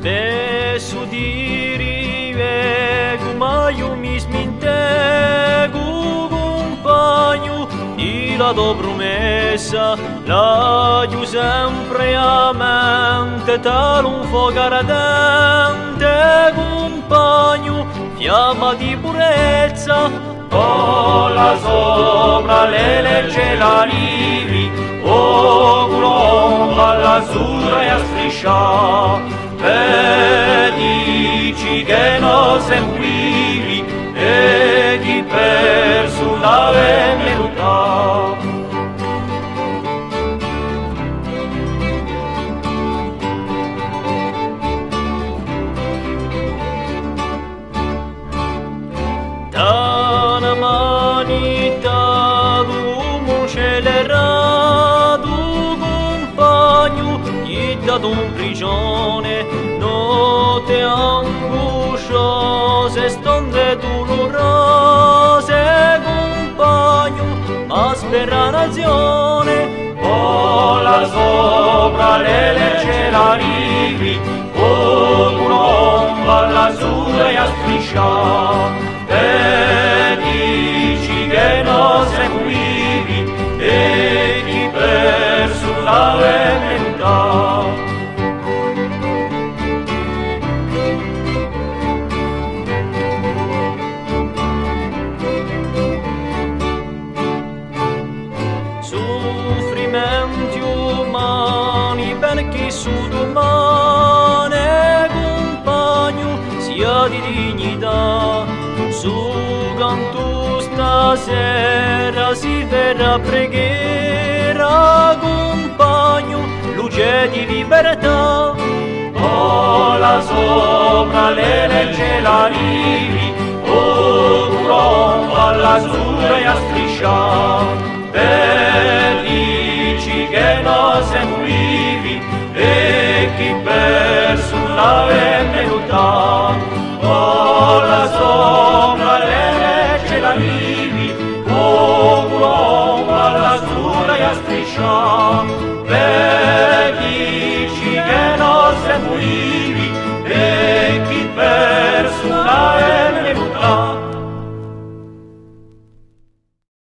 Verso di come io mi smintego compagno di la tua promessa la io sempre a mente tal un fuoco ardente compagno fiamma di purezza la sopra le legge la rivi o colomba l'azzurra e a striscia e dici che non seguivi e chi perso la venuta da una manita d'uomo scelerato compagno gli dato un prigione notte angosciose stonde dolorose compagno ma spera nazione la sopra le legge la rivi un'omba l'azzurra e a striscia e dici che non seguivi e chi perso la venuta soffrimenti umani ben chi su domani compagno sia di dignità su canto stasera si verrà preghiera compagno luce di libertà la sopra le legge la rivi rompa l'azzurra e a striscia e dici che non seguivi e chi perso la venuta la sopra le legge la rivi rompa l'azzurra e a striscia e dici che non seguivi